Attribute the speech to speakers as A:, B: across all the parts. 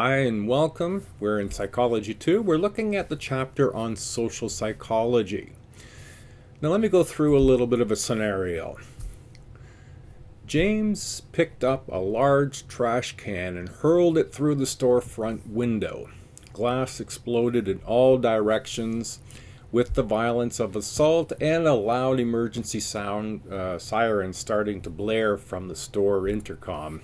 A: Hi and welcome. We're in Psychology2. We're looking at the chapter on social psychology. Now let me go through a little bit of a scenario. James picked up a large trash can and hurled it through the storefront window. Glass exploded in all directions with the violence of assault and a loud emergency siren starting to blare from the store intercom.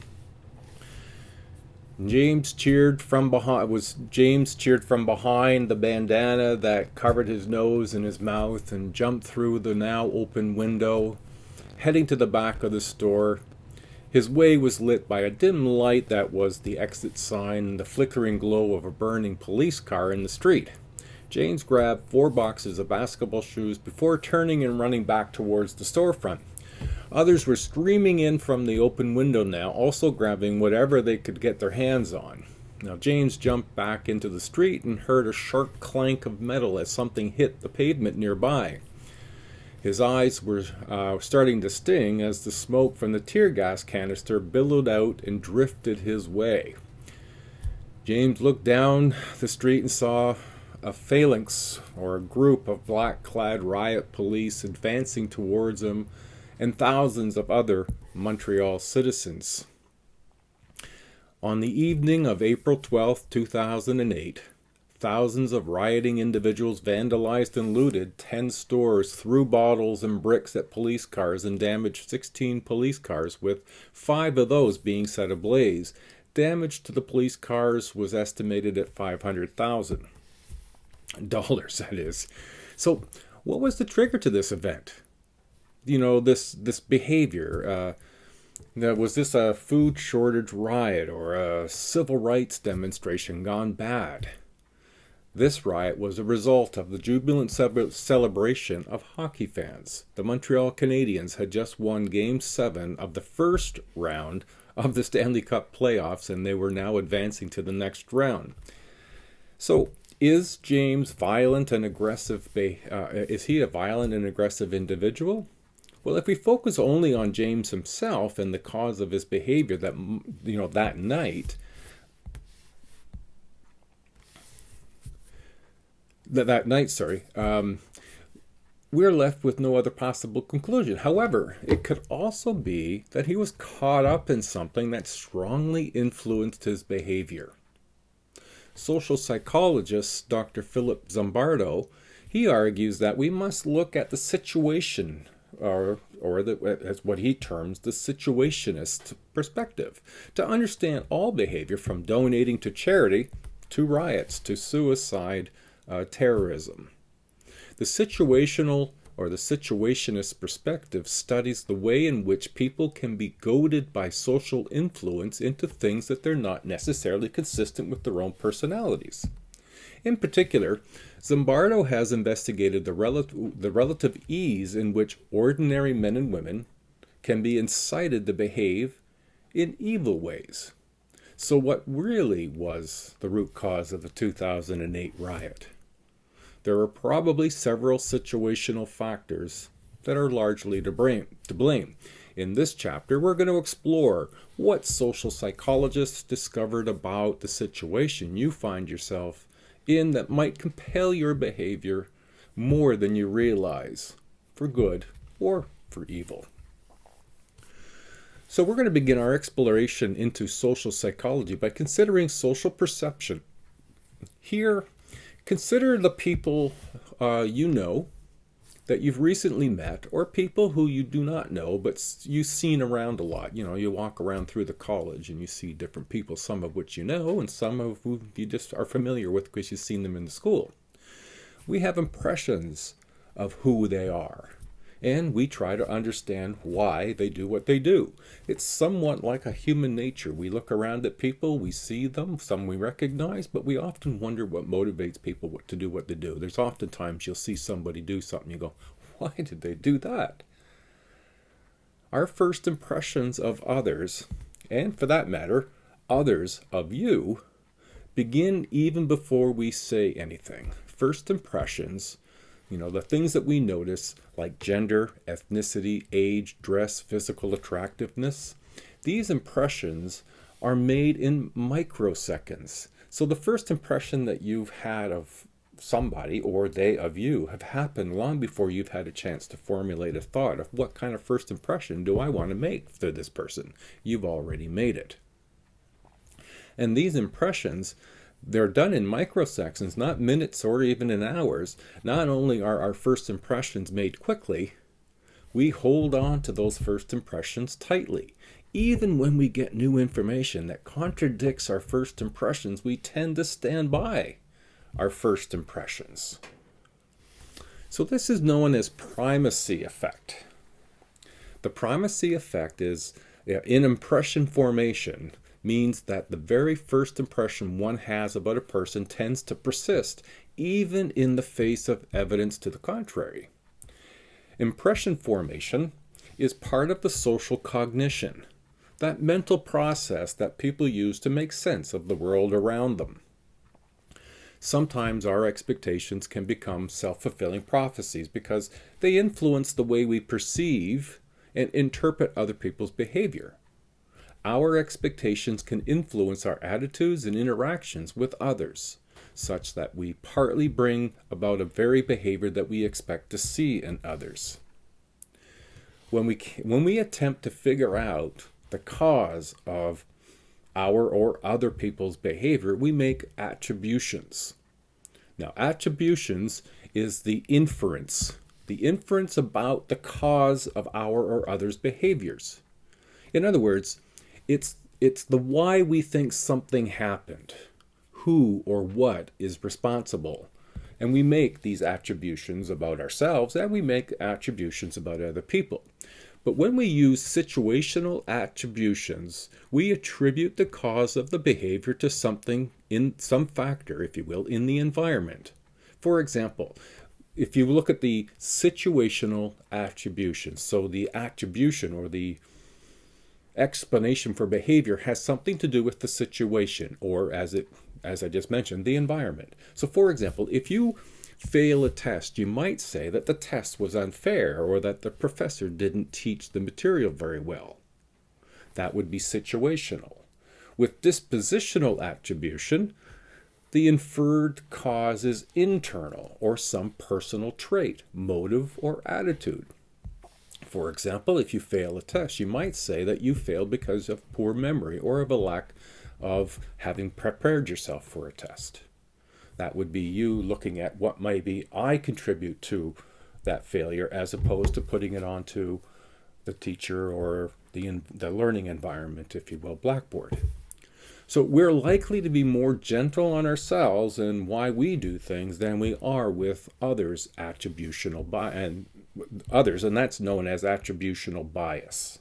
A: James cheered from behind the bandana that covered his nose and his mouth and jumped through the now open window, heading to the back of the store. His way was lit by a dim light that was the exit sign and the flickering glow of a burning police car in the street. James grabbed 4 boxes of basketball shoes before turning and running back towards the storefront. Others were streaming in from the open window now, also grabbing whatever they could get their hands on. Now James jumped back into the street and heard a sharp clank of metal as something hit the pavement nearby. His eyes were starting to sting as the smoke from the tear gas canister billowed out and drifted his way. James looked down the street and saw a phalanx, or a group of black-clad riot police advancing towards him, and thousands of other Montreal citizens. On the evening of April 12, 2008, thousands of rioting individuals vandalized and looted 10 stores, threw bottles and bricks at police cars, and damaged 16 police cars, with 5 of those being set ablaze. Damage to the police cars was estimated at $500,000. That is. So, what was the trigger to this event? This behavior. Was this a food shortage riot or a civil rights demonstration gone bad? This riot was a result of the jubilant celebration of hockey fans. The Montreal Canadiens had just won Game 7 of the first round of the Stanley Cup playoffs, and they were now advancing to the next round. So, is James violent and aggressive? Is he a violent and aggressive individual? Well, if we focus only on James himself and the cause of his behavior that night, we're left with no other possible conclusion. However, it could also be that he was caught up in something that strongly influenced his behavior. Social psychologist Dr. Philip Zimbardo, he argues that we must look at the situation, or as what he terms the situationist perspective, to understand all behavior from donating to charity, to riots, to suicide, terrorism. The situational or the situationist perspective studies the way in which people can be goaded by social influence into things that they're not necessarily consistent with their own personalities. In particular, Zimbardo has investigated the relative ease in which ordinary men and women can be incited to behave in evil ways. So what really was the root cause of the 2008 riot? There are probably several situational factors that are largely to blame. In this chapter, we're going to explore what social psychologists discovered about the situation you find yourself in that might compel your behavior more than you realize, for good or for evil. So we're going to begin our exploration into social psychology by considering social perception. Here, consider the people that you've recently met, or people who you do not know but you've seen around a lot. You walk around through the college and you see different people, some of which you know and some of who you just are familiar with because you've seen them in the school. We have impressions of who they are, and we try to understand why they do what they do. It's somewhat like a human nature. We look around at people, we see them, some we recognize, but we often wonder what motivates people to do what they do. There's oftentimes you'll see somebody do something, you go, why did they do that? Our first impressions of others, and for that matter, others of you, begin even before we say anything. First impressions, the things that we notice, like gender, ethnicity, age, dress, physical attractiveness, these impressions are made in microseconds. So the first impression that you've had of somebody, or they of you, have happened long before you've had a chance to formulate a thought of what kind of first impression do I want to make to this person. You've already made it. And these impressions, they're done in microseconds, not minutes or even in hours. Not only are our first impressions made quickly, we hold on to those first impressions tightly. Even when we get new information that contradicts our first impressions, we tend to stand by our first impressions. So this is known as primacy effect. The primacy effect is, in impression formation, means that the very first impression one has about a person tends to persist, even in the face of evidence to the contrary. Impression formation is part of the social cognition, that mental process that people use to make sense of the world around them. Sometimes our expectations can become self-fulfilling prophecies because they influence the way we perceive and interpret other people's behavior. Our expectations can influence our attitudes and interactions with others, such that we partly bring about a very behavior that we expect to see in others. When we attempt to figure out the cause of our or other people's behavior, we make attributions. Now, attributions is the inference about the cause of our or others' behaviors. In other words, it's the why we think something happened, who or what is responsible. And we make these attributions about ourselves, and we make attributions about other people. But when we use situational attributions, we attribute the cause of the behavior to something, in some factor, if you will, in the environment. For example, if you look at the situational attribution, so the attribution or the explanation for behavior has something to do with the situation, or as I just mentioned, the environment. So for example, if you fail a test, you might say that the test was unfair or that the professor didn't teach the material very well. That would be situational. With dispositional attribution, the inferred cause is internal or some personal trait, motive, or attitude. For example, if you fail a test, you might say that you failed because of poor memory or of a lack of having prepared yourself for a test. That would be you looking at what maybe I contribute to that failure as opposed to putting it onto the teacher or the learning environment, if you will, Blackboard. So we're likely to be more gentle on ourselves and why we do things than we are with others' attributional bias, and that's known as attributional bias.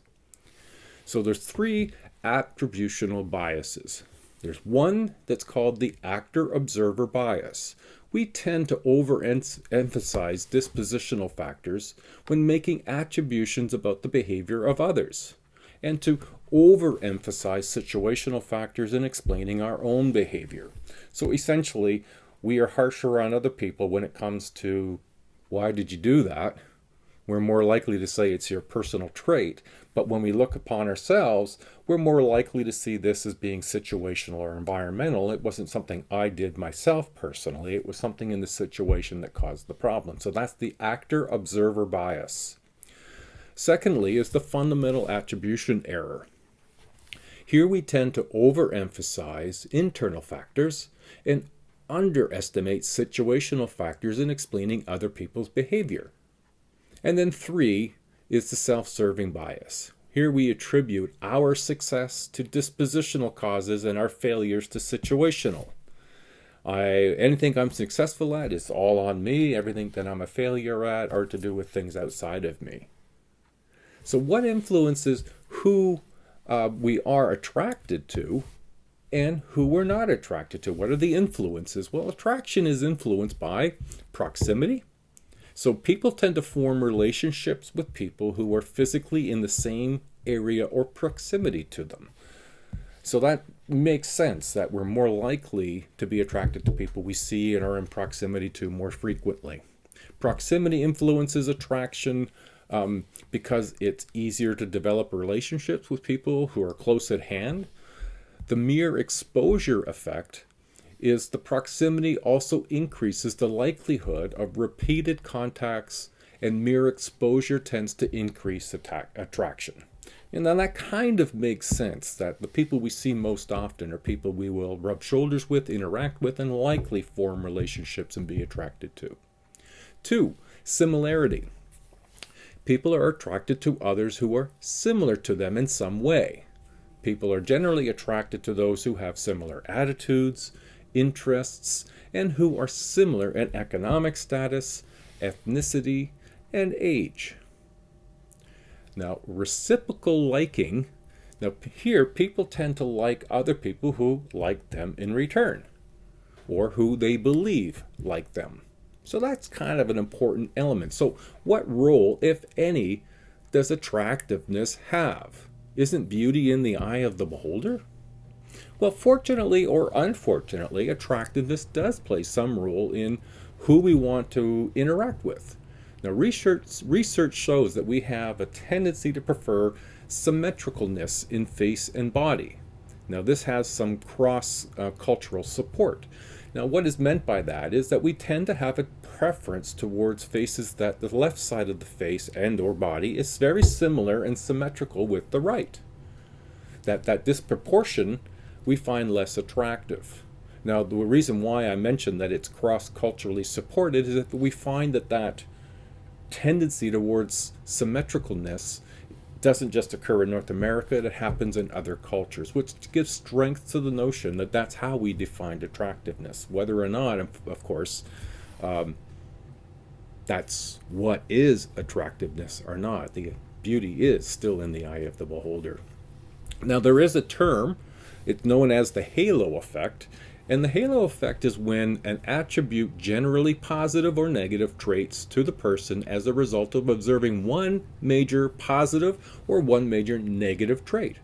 A: So there's 3 attributional biases. There's one that's called the actor-observer bias. We tend to overemphasize dispositional factors when making attributions about the behavior of others, and to overemphasize situational factors in explaining our own behavior. So essentially, we are harsher on other people when it comes to, why did you do that? We're more likely to say it's your personal trait, but when we look upon ourselves, we're more likely to see this as being situational or environmental. It wasn't something I did myself personally, it was something in the situation that caused the problem. So that's the actor-observer bias. Secondly is the fundamental attribution error. Here we tend to overemphasize internal factors and underestimate situational factors in explaining other people's behavior. And then 3 is the self-serving bias. Here we attribute our success to dispositional causes and our failures to situational. Anything I'm successful at is all on me. Everything that I'm a failure at are to do with things outside of me. So what influences who we are attracted to and who we're not attracted to? What are the influences? Well, attraction is influenced by proximity. So people tend to form relationships with people who are physically in the same area or proximity to them. So that makes sense that we're more likely to be attracted to people we see and are in proximity to more frequently. Proximity influences attraction because it's easier to develop relationships with people who are close at hand. The mere exposure effect is the proximity also increases the likelihood of repeated contacts, and mere exposure tends to increase attraction. And then that kind of makes sense, that the people we see most often are people we will rub shoulders with, interact with, and likely form relationships and be attracted to. 2, similarity. People are attracted to others who are similar to them in some way. People are generally attracted to those who have similar attitudes, interests, and who are similar in economic status, ethnicity, and age. Now, reciprocal liking. Now, here, people tend to like other people who like them in return, or who they believe like them. So that's kind of an important element. So what role, if any, does attractiveness have? Isn't beauty in the eye of the beholder? Well, fortunately or unfortunately, attractiveness does play some role in who we want to interact with. Now, research shows that we have a tendency to prefer symmetricalness in face and body. Now, this has some cross-cultural support. Now, what is meant by that is that we tend to have a preference towards faces that the left side of the face and or body is very similar and symmetrical with the right. That disproportion we find less attractive. Now, the reason why I mentioned that it's cross-culturally supported is that we find that tendency towards symmetricalness doesn't just occur in North America, it happens in other cultures, which gives strength to the notion that that's how we define attractiveness. Whether or not, of course, that's what is attractiveness or not. The beauty is still in the eye of the beholder. Now, there is a term, it's known as the halo effect. And the halo effect is when an attribute generally positive or negative traits to the person as a result of observing one major positive or one major negative trait.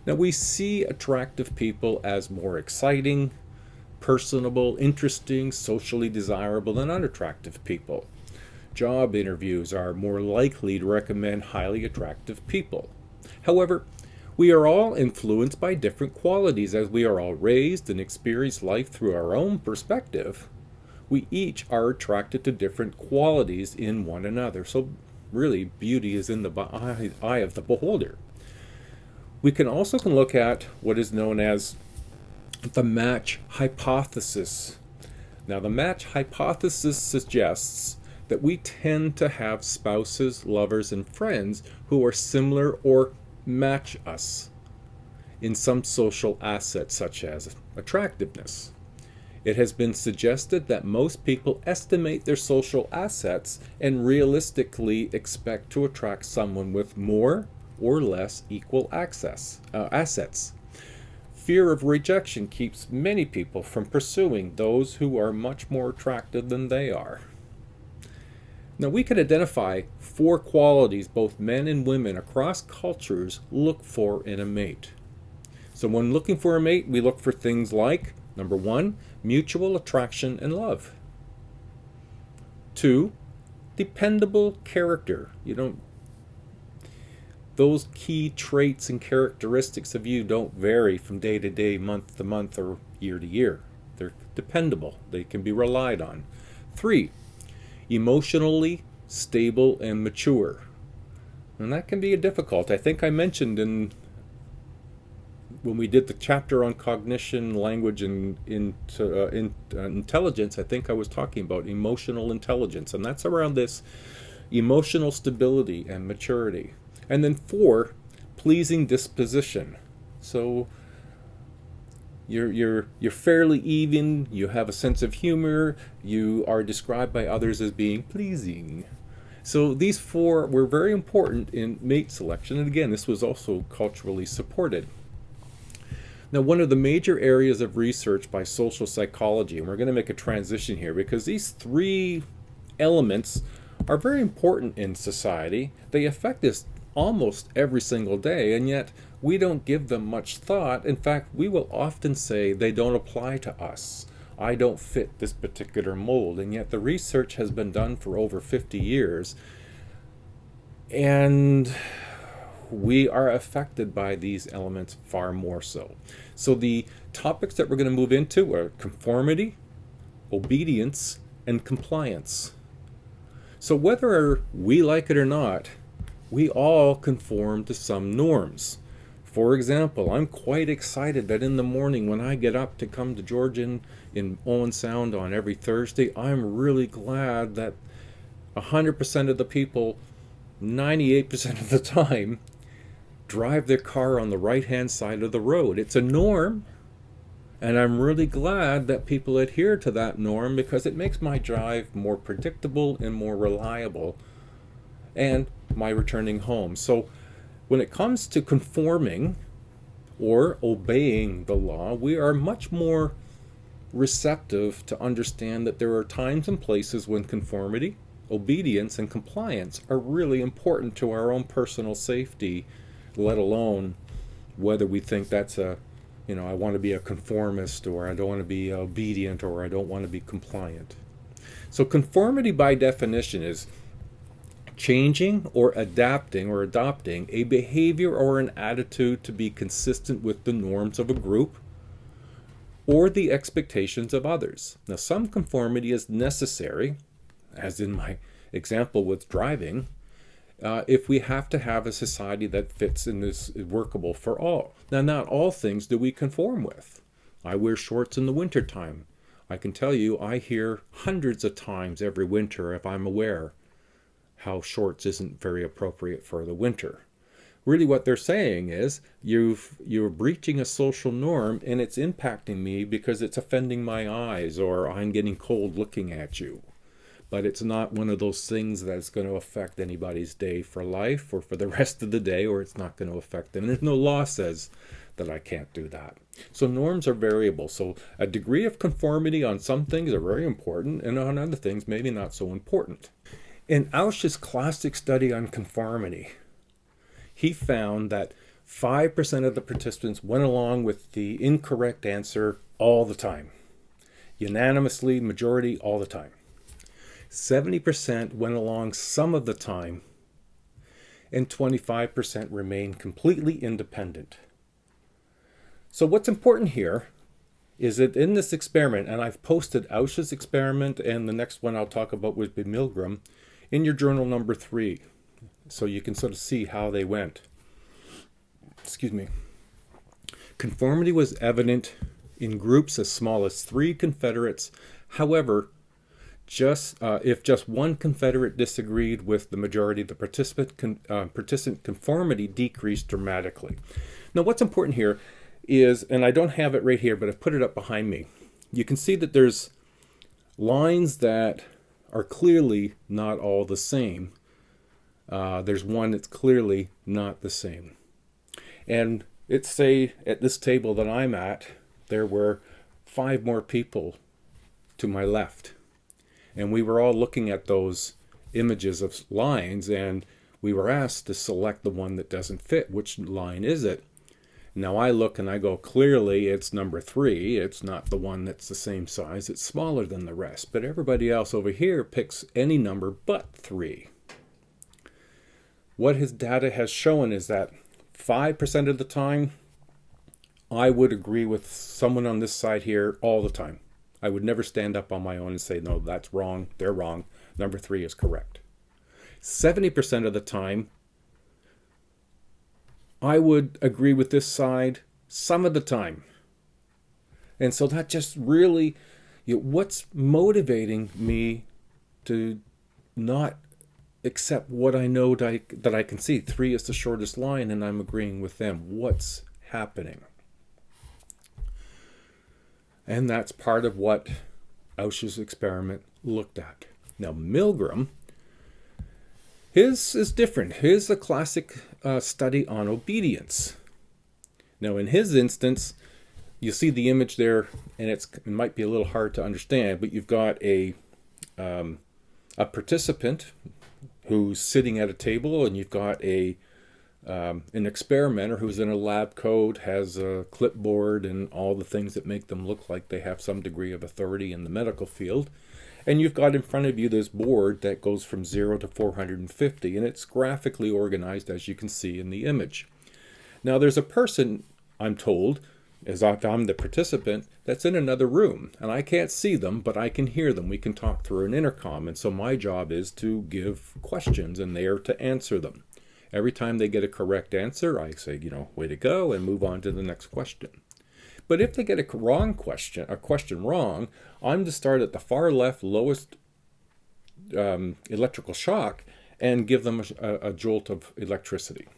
A: Now, we see attractive people as more exciting, personable, interesting, socially desirable than unattractive people. Job interviews are more likely to recommend highly attractive people. However, we are all influenced by different qualities as we are all raised and experience life through our own perspective. We each are attracted to different qualities in one another. So really, beauty is in the eye of the beholder. We can also look at what is known as the match hypothesis. Now, the match hypothesis suggests that we tend to have spouses, lovers, and friends who are similar or match us in some social assets such as attractiveness. It has been suggested that most people estimate their social assets and realistically expect to attract someone with more or less equal assets. Fear of rejection keeps many people from pursuing those who are much more attractive than they are. Now, we can identify 4 qualities both men and women across cultures look for in a mate. So when looking for a mate, we look for things like, number 1, mutual attraction and love. 2, dependable character. Those key traits and characteristics of you don't vary from day to day, month to month, or year to year. They're dependable. They can be relied on. 3, emotionally stable and mature. And that can be difficult. I think I mentioned when we did the chapter on cognition, language, and intelligence, I think I was talking about emotional intelligence, and that's around this emotional stability and maturity. And then 4, pleasing disposition. So You're fairly even, you have a sense of humor, you are described by others as being pleasing. So these 4 were very important in mate selection, and again, this was also culturally supported. Now, one of the major areas of research by social psychology, and we're going to make a transition here because these 3 elements are very important in society. They affect us almost every single day, and yet we don't give them much thought. In fact, we will often say they don't apply to us. I don't fit this particular mold, and yet the research has been done for over 50 years. And we are affected by these elements far more so. So the topics that we're going to move into are conformity, obedience, and compliance. So whether we like it or not, we all conform to some norms. For example, I'm quite excited that in the morning when I get up to come to Georgian in Owen Sound on every Thursday, I'm really glad that 100% of the people, 98% of the time, drive their car on the right-hand side of the road. It's a norm, and I'm really glad that people adhere to that norm because it makes my drive more predictable and more reliable and my returning home. So when it comes to conforming or obeying the law, we are much more receptive to understand that there are times and places when conformity, obedience, and compliance are really important to our own personal safety, let alone whether we think that's I want to be a conformist, or I don't want to be obedient, or I don't want to be compliant. So conformity by definition is changing or adapting or adopting a behavior or an attitude to be consistent with the norms of a group or the expectations of others. Now, some conformity is necessary, as in my example with driving, if we have to have a society that fits and is workable for all. Now, not all things do we conform with. I wear shorts in the wintertime. I can tell you I hear hundreds of times every winter, if I'm aware, how shorts isn't very appropriate for the winter. Really what they're saying is you're breaching a social norm and it's impacting me because it's offending my eyes, or I'm getting cold looking at you. But it's not one of those things that's going to affect anybody's day for life or for the rest of the day, or it's not going to affect them. There's no law says that I can't do that. So norms are variable. So a degree of conformity on some things are very important, and on other things maybe not so important. In OSHA's classic study on conformity, he found that 5% of the participants went along with the incorrect answer all the time. Unanimously, majority, all the time. 70% went along some of the time, and 25% remained completely independent. So what's important here is that in this experiment, and I've posted OSHA's experiment, and the next one I'll talk about would be Milgram, in your journal number 3, so you can sort of see how they went. Excuse me. Conformity was evident in groups as small as 3 Confederates. However, if just one Confederate disagreed with the majority, the participant conformity decreased dramatically. Now, what's important here is, and I don't have it right here, but I've put it up behind me. You can see that there's lines that are clearly not all the same. There's one that's clearly not the same. And it's say at this table that I'm at, there were 5 more people to my left. And we were all looking at those images of lines, and we were asked to select the one that doesn't fit. Which line is it? Now I look and I go, clearly it's number 3. It's not the one that's the same size. It's smaller than the rest. But everybody else over here picks any number but 3. What his data has shown is that 5% of the time, I would agree with someone on this side here all the time. I would never stand up on my own and say, no, that's wrong, they're wrong, number 3 is correct. 70% of the time, I would agree with this side some of the time. And so that just really, what's motivating me to not accept what I know that I can see? 3 is the shortest line and I'm agreeing with them. What's happening? And that's part of what OSHA's experiment looked at. Now, Milgram, his is different. His is a classic study on obedience. Now, in his instance, you see the image there, and it might be a little hard to understand, but you've got a participant who's sitting at a table, and you've got a An experimenter who's in a lab coat, has a clipboard and all the things that make them look like they have some degree of authority in the medical field. And you've got in front of you this board that goes from 0 to 450, and it's graphically organized, as you can see in the image. Now there's a person, I'm told, as if I'm the participant, that's in another room, and I can't see them, but I can hear them. We can talk through an intercom, and so my job is to give questions, and they are to answer them. Every time they get a correct answer, I say, way to go, and move on to the next question. But if they get a question wrong, I'm to start at the far left, lowest electrical shock, and give them a jolt of electricity.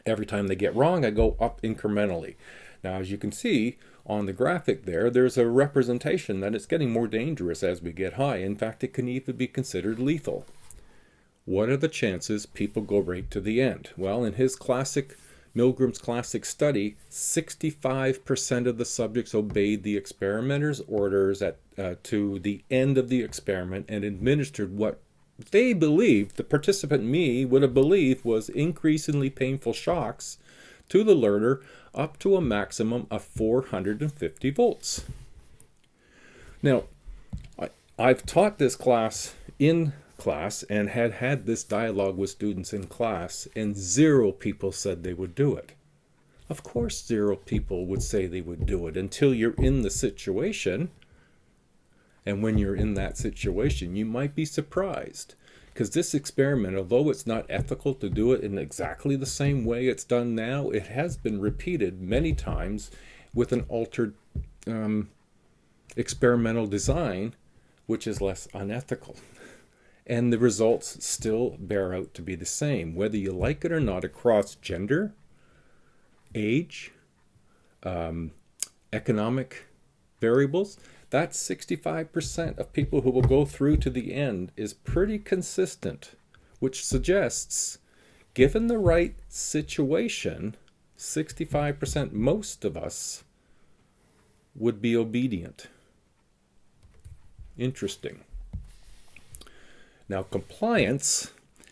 A: Every time they get wrong, I go up incrementally. Now, as you can see on the graphic there, there's a representation that it's getting more dangerous as we get high. In fact, it can even be considered lethal. What are the chances people go right to the end? Well, in Milgram's classic study, 65% of the subjects obeyed the experimenter's orders to the end of the experiment and administered what they believed, the participant me would have believed, was increasingly painful shocks to the learner up to a maximum of 450 volts. Now, I've taught this class in class and had this dialogue with students in class, and 0 people said they would do it. Of course 0 people would say they would do it until you're in the situation. And when you're in that situation, you might be surprised, because this experiment, although it's not ethical to do it in exactly the same way it's done now, it has been repeated many times with an altered experimental design, which is less unethical. And the results still bear out to be the same, whether you like it or not, across gender, age, economic variables. That 65% of people who will go through to the end is pretty consistent, which suggests, given the right situation, 65%, most of us, would be obedient. Interesting. Now, compliance.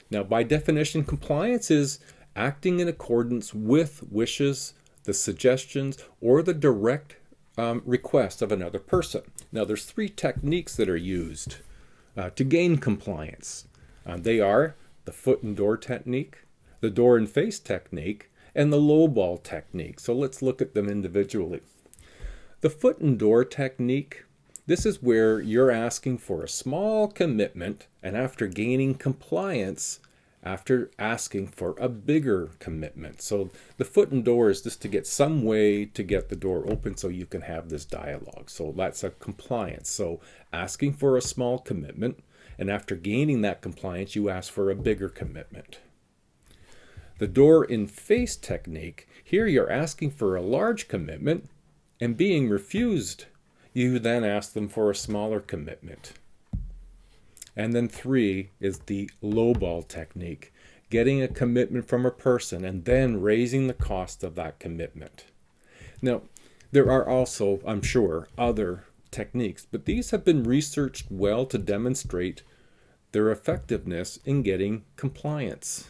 A: Now, by definition, compliance is acting in accordance with wishes, the suggestions, or the direct request of another person. Now, there's 3 techniques that are used to gain compliance. They are the foot and door technique, the door and face technique, and the lowball technique. So let's look at them individually. The foot and door technique. This is where you're asking for a small commitment, and after gaining compliance, after asking for a bigger commitment. So the foot and door is just to get some way to get the door open so you can have this dialogue. So that's a compliance. So asking for a small commitment, and after gaining that compliance, you ask for a bigger commitment. The door in face technique, here you're asking for a large commitment and being refused. You then ask them for a smaller commitment. And then 3 is the lowball technique, getting a commitment from a person and then raising the cost of that commitment. Now, there are also, I'm sure, other techniques, but these have been researched well to demonstrate their effectiveness in getting compliance.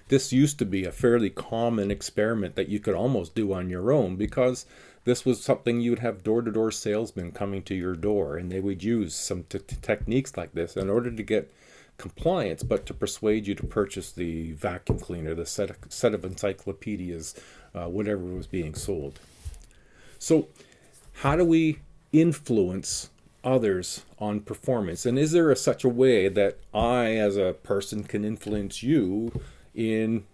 A: This used to be a fairly common experiment that you could almost do on your own, because this was something you would have door-to-door salesmen coming to your door, and they would use some techniques like this in order to get compliance, but to persuade you to purchase the vacuum cleaner, the set of encyclopedias, whatever was being sold. So how do we influence others on performance? And is there such a way that I, as a person, can influence you in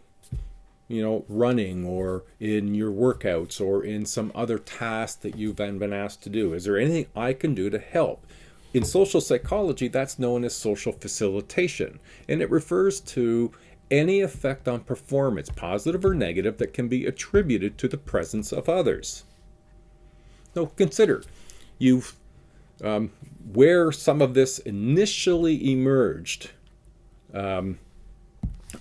A: running, or in your workouts, or in some other task that you've been asked to do? Is there anything I can do to help? In social psychology, that's known as social facilitation, and it refers to any effect on performance, positive or negative, that can be attributed to the presence of others. Now consider, where some of this initially emerged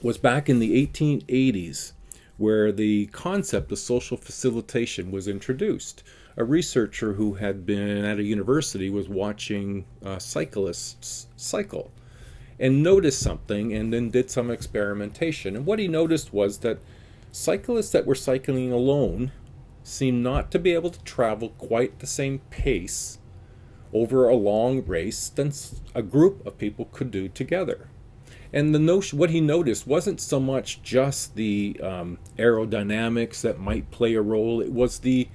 A: was back in the 1880s, where the concept of social facilitation was introduced. A researcher who had been at a university was watching cyclists cycle, and noticed something and then did some experimentation. And what he noticed was that cyclists that were cycling alone seemed not to be able to travel quite the same pace over a long race than a group of people could do together. And the notion, what he noticed wasn't so much just the aerodynamics that might play a role. It was the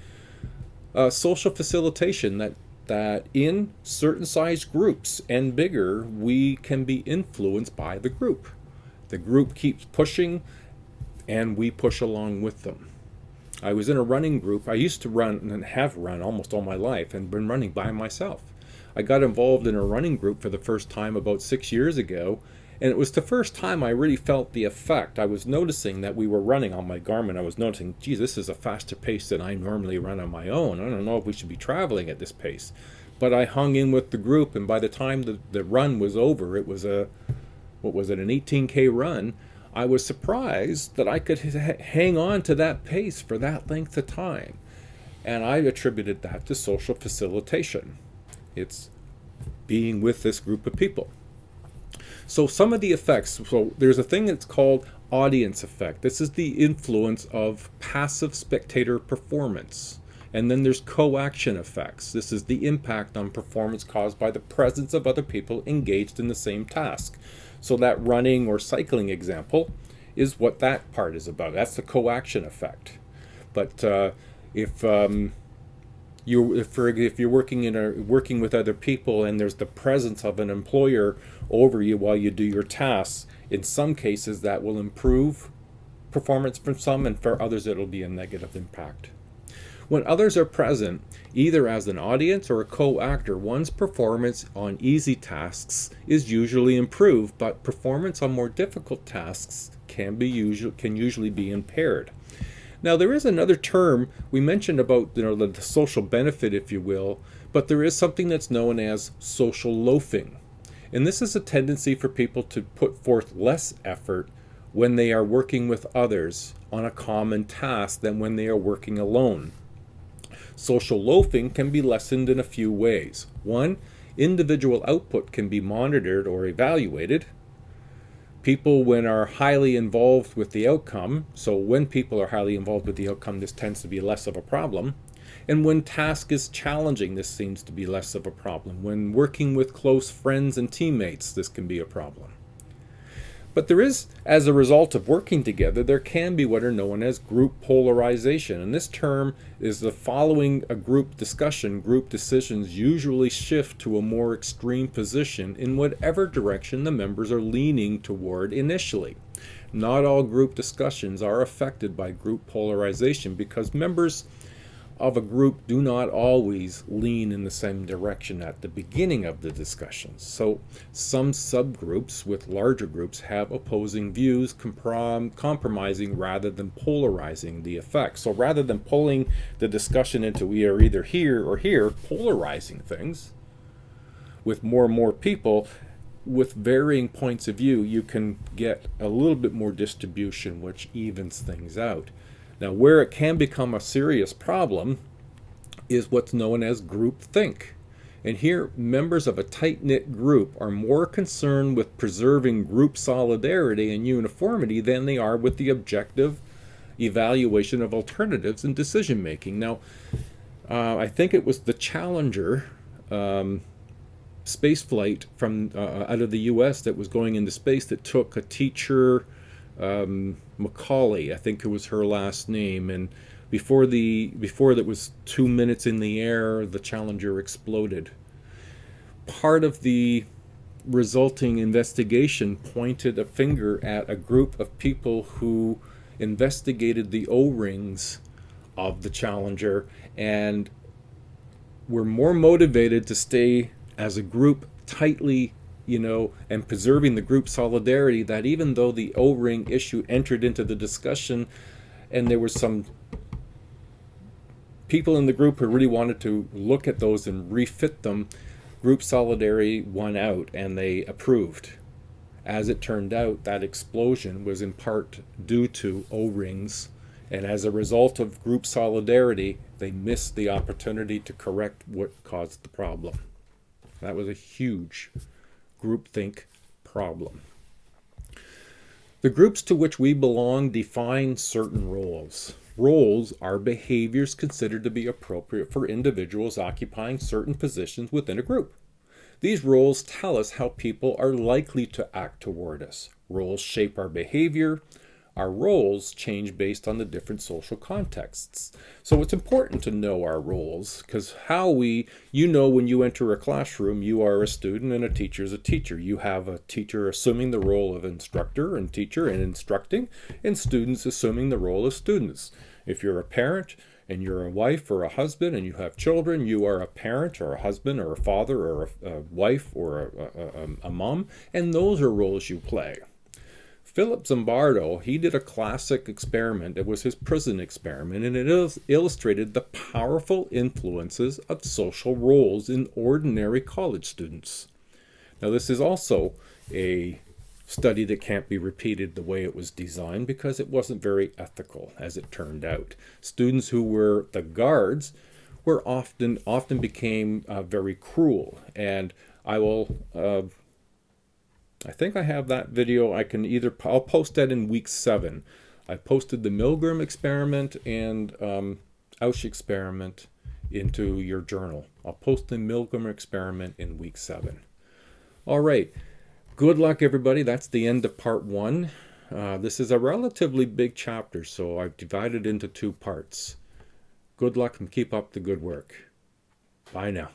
A: social facilitation that in certain size groups and bigger, we can be influenced by the group. The group keeps pushing, and we push along with them. I was in a running group. I used to run and have run almost all my life and been running by myself. I got involved in a running group for the first time about 6 years ago, and it was the first time I really felt the effect. I was noticing that we were running on my Garmin. I was noticing, geez, this is a faster pace than I normally run on my own. I don't know if we should be traveling at this pace. But I hung in with the group, and by the time the run was over, it was an 18K run. I was surprised that I could hang on to that pace for that length of time. And I attributed that to social facilitation. It's being with this group of people. So some of the effects, so there's a thing that's called audience effect. This is the influence of passive spectator performance. And then there's co-action effects. This is the impact on performance caused by the presence of other people engaged in the same task. So that running or cycling example is what that part is about. That's the co-action effect. But if you're working with other people and there's the presence of an employer over you while you do your tasks, in some cases that will improve performance for some, and for others it'll be a negative impact. When others are present, either as an audience or a co-actor, one's performance on easy tasks is usually improved, but performance on more difficult tasks can usually be impaired. Now, there is another term we mentioned about the social benefit, if you will, but there is something that's known as social loafing. And this is a tendency for people to put forth less effort when they are working with others on a common task than when they are working alone. Social loafing can be lessened in a few ways. One, individual output can be monitored or evaluated. People, when are highly involved with the outcome, so when people are highly involved with the outcome, this tends to be less of a problem. And when task is challenging, this seems to be less of a problem. When working with close friends and teammates, this can be a problem. But there is, as a result of working together, there can be what are known as group polarization. And this term is the following a group discussion, group decisions usually shift to a more extreme position in whatever direction the members are leaning toward initially. Not all group discussions are affected by group polarization because members of a group do not always lean in the same direction at the beginning of the discussions. So some subgroups with larger groups have opposing views, compromising rather than polarizing the effect. So rather than pulling the discussion into we are either here or here, polarizing things with more and more people with varying points of view, you can get a little bit more distribution, which evens things out. Now, where it can become a serious problem is what's known as groupthink. And here, members of a tight-knit group are more concerned with preserving group solidarity and uniformity than they are with the objective evaluation of alternatives and decision-making. Now, I think it was the Challenger space flight from out of the U.S. that was going into space that took a teacher, Macaulay, I think it was her last name, and before that was 2 minutes in the air, the Challenger exploded. Part of the resulting investigation pointed a finger at a group of people who investigated the O-rings of the Challenger and were more motivated to stay as a group tightly and preserving the group solidarity, that even though the O-ring issue entered into the discussion and there were some people in the group who really wanted to look at those and refit them, group solidarity won out and they approved. As it turned out, that explosion was in part due to O-rings, and as a result of group solidarity, they missed the opportunity to correct what caused the problem. That was a huge groupthink problem. The groups to which we belong define certain roles. Roles are behaviors considered to be appropriate for individuals occupying certain positions within a group. These roles tell us how people are likely to act toward us. Roles shape our behavior. Our roles change based on the different social contexts. So it's important to know our roles, because when you enter a classroom, you are a student and a teacher is a teacher. You have a teacher assuming the role of instructor and teacher and instructing, and students assuming the role of students. If you're a parent and you're a wife or a husband and you have children, you are a parent or a husband or a father or a wife or a mom, and those are roles you play. Philip Zimbardo, he did a classic experiment. It was his prison experiment, and it illustrated the powerful influences of social roles in ordinary college students. Now, this is also a study that can't be repeated the way it was designed because it wasn't very ethical, as it turned out. Students who were the guards were often became very cruel, and I think I have that video. I'll post that in week 7. I posted the Milgram experiment and OSHA experiment into your journal. I'll post the Milgram experiment in week 7. All right. Good luck, everybody. That's the end of part 1. This is a relatively big chapter, so I've divided it into 2 parts. Good luck and keep up the good work. Bye now.